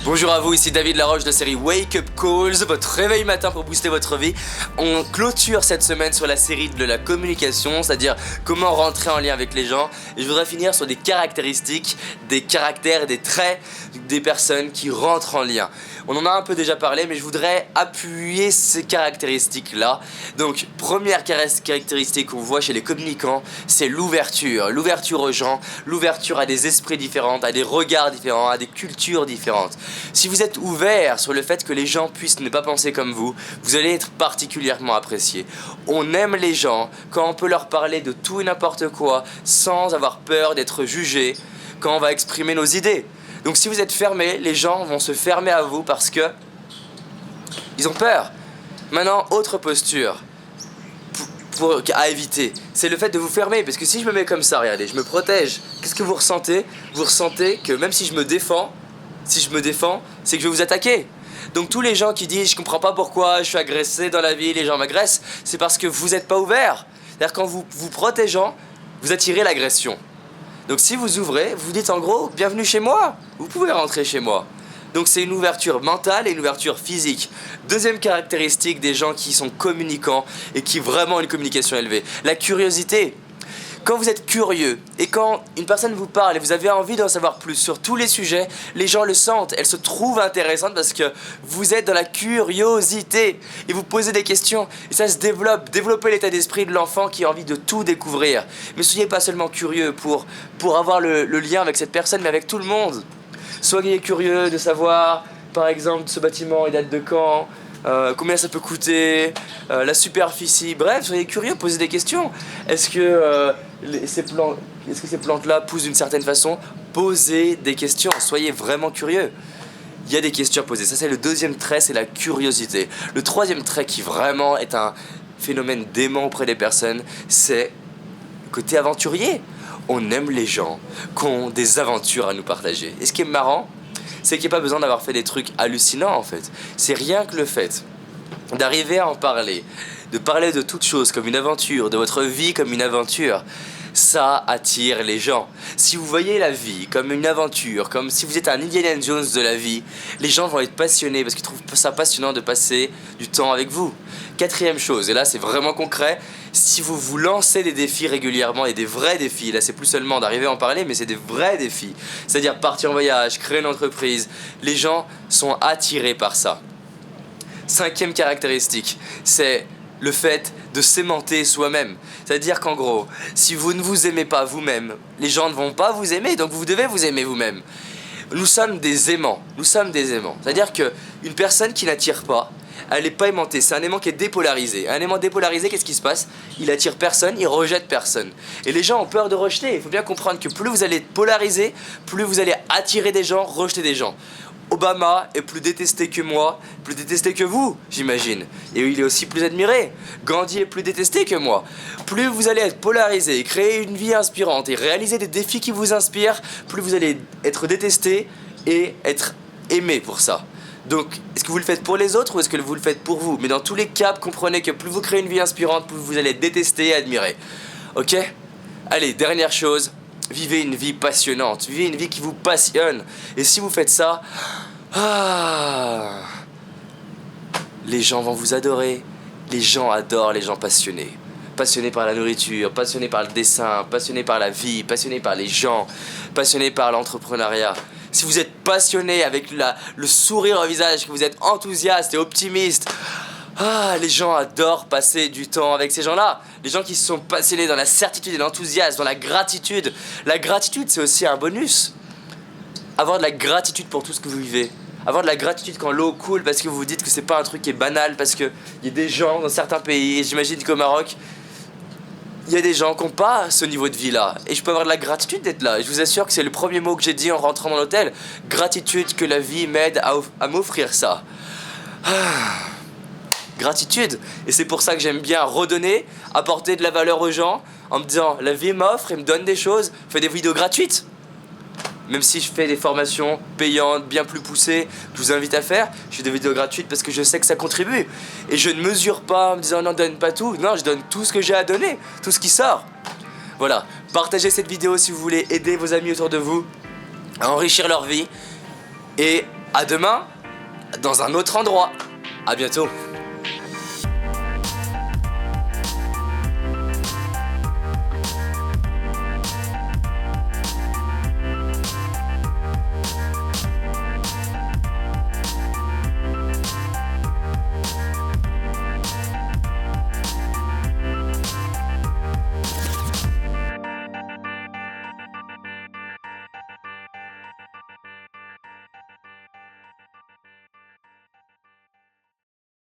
Bonjour à vous, ici David Laroche de la série Wake Up Calls, votre réveil matin pour booster votre vie. On clôture cette semaine sur la série de la communication, c'est-à-dire comment rentrer en lien avec les gens. Et je voudrais finir sur des caractéristiques, des caractères et des traits des personnes qui rentrent en lien. On en a un peu déjà parlé, mais je voudrais appuyer ces caractéristiques-là. Donc, première caractéristique qu'on voit chez les communicants, c'est l'ouverture. L'ouverture aux gens, l'ouverture à des esprits différents, à des regards différents, à des cultures différentes. Si vous êtes ouvert sur le fait que les gens puissent ne pas penser comme vous, vous allez être particulièrement apprécié. On aime les gens quand on peut leur parler de tout et n'importe quoi sans avoir peur d'être jugé, quand on va exprimer nos idées. Donc si vous êtes fermé, les gens vont se fermer à vous parce que ils ont peur. Maintenant, autre posture à éviter, c'est le fait de vous fermer. Parce que si je me mets comme ça, regardez, je me protège. Qu'est-ce que vous ressentez? Vous ressentez que même si je me défends, c'est que je vais vous attaquer. Donc tous les gens qui disent je comprends pas pourquoi je suis agressé dans la vie, les gens m'agressent, c'est parce que vous n'êtes pas ouvert. C'est-à-dire qu'en vous protégeant, vous attirez l'agression. Donc si vous ouvrez, vous dites en gros bienvenue chez moi, vous pouvez rentrer chez moi. Donc c'est une ouverture mentale et une ouverture physique. Deuxième caractéristique des gens qui sont communicants et qui ont vraiment une communication élevée, la curiosité. Quand vous êtes curieux et quand une personne vous parle et vous avez envie d'en savoir plus sur tous les sujets, les gens le sentent, elle se trouve intéressante parce que vous êtes dans la curiosité et vous posez des questions et ça se développe. Développez l'état d'esprit de l'enfant qui a envie de tout découvrir. Mais soyez pas seulement curieux pour avoir le lien avec cette personne, mais avec tout le monde. Soyez curieux de savoir, par exemple, ce bâtiment il date de quand, combien ça peut coûter, la superficie, bref, soyez curieux, posez des questions. Est-ce que ces plantes-là poussent d'une certaine façon? Posez des questions, soyez vraiment curieux. Il y a des questions à poser, ça c'est le deuxième trait, c'est la curiosité. Le troisième trait qui vraiment est un phénomène dément auprès des personnes, c'est le côté aventurier. On aime les gens qui ont des aventures à nous partager. Et ce qui est marrant, c'est qu'il n'y a pas besoin d'avoir fait des trucs hallucinants en fait. C'est rien que le fait d'arriver à en parler, de parler de toute chose comme une aventure, de votre vie comme une aventure, ça attire les gens. Si vous voyez la vie comme une aventure, comme si vous êtes un Indiana Jones de la vie, les gens vont être passionnés parce qu'ils trouvent ça passionnant de passer du temps avec vous. Quatrième chose, et là c'est vraiment concret, si vous vous lancez des défis régulièrement et des vrais défis, là c'est plus seulement d'arriver à en parler, mais c'est des vrais défis, c'est-à-dire partir en voyage, créer une entreprise, les gens sont attirés par ça. Cinquième caractéristique, c'est le fait de s'aimanter soi-même. C'est-à-dire qu'en gros, si vous ne vous aimez pas vous-même, les gens ne vont pas vous aimer, donc vous devez vous aimer vous-même. Nous sommes des aimants, C'est-à-dire qu'une personne qui n'attire pas, elle n'est pas aimantée, c'est un aimant qui est dépolarisé. Un aimant dépolarisé, qu'est-ce qui se passe? Il attire personne, il rejette personne. Et les gens ont peur de rejeter. Il faut bien comprendre que plus vous allez être polarisé, plus vous allez attirer des gens, rejeter des gens. Obama est plus détesté que moi, plus détesté que vous, j'imagine. Et il est aussi plus admiré. Gandhi est plus détesté que moi. Plus vous allez être polarisé, créer une vie inspirante et réaliser des défis qui vous inspirent, plus vous allez être détesté et être aimé pour ça. Donc, est-ce que vous le faites pour les autres ou est-ce que vous le faites pour vous? Mais dans tous les cas, comprenez que plus vous créez une vie inspirante, plus vous allez être détesté et admiré. Ok? Allez, dernière chose. Vivez une vie passionnante, vivez une vie qui vous passionne. Et si vous faites ça, les gens vont vous adorer. Les gens adorent les gens passionnés. Passionnés par la nourriture, passionnés par le dessin, passionnés par la vie, passionnés par les gens, passionnés par l'entrepreneuriat. Si vous êtes passionné avec le sourire au visage, que vous êtes enthousiaste et optimiste, les gens adorent passer du temps avec ces gens-là. Les gens qui se sont passionnés dans la certitude et l'enthousiasme, dans la gratitude. La gratitude, c'est aussi un bonus. Avoir de la gratitude pour tout ce que vous vivez. Avoir de la gratitude quand l'eau coule parce que vous vous dites que c'est pas un truc qui est banal, parce qu'il y a des gens dans certains pays, et j'imagine qu'au Maroc, il y a des gens qui n'ont pas ce niveau de vie-là. Et je peux avoir de la gratitude d'être là. Et je vous assure que c'est le premier mot que j'ai dit en rentrant dans l'hôtel. Gratitude que la vie m'aide à m'offrir ça. Gratitude. Et c'est pour ça que j'aime bien redonner, apporter de la valeur aux gens en me disant la vie m'offre et me donne des choses, fais des vidéos gratuites. Même si je fais des formations payantes, bien plus poussées, je vous invite à faire, je fais des vidéos gratuites parce que je sais que ça contribue. Et je ne mesure pas en me disant non, donne pas tout. Non, je donne tout ce que j'ai à donner, tout ce qui sort. Voilà, partagez cette vidéo si vous voulez aider vos amis autour de vous à enrichir leur vie. Et À demain, dans un autre endroit. À bientôt.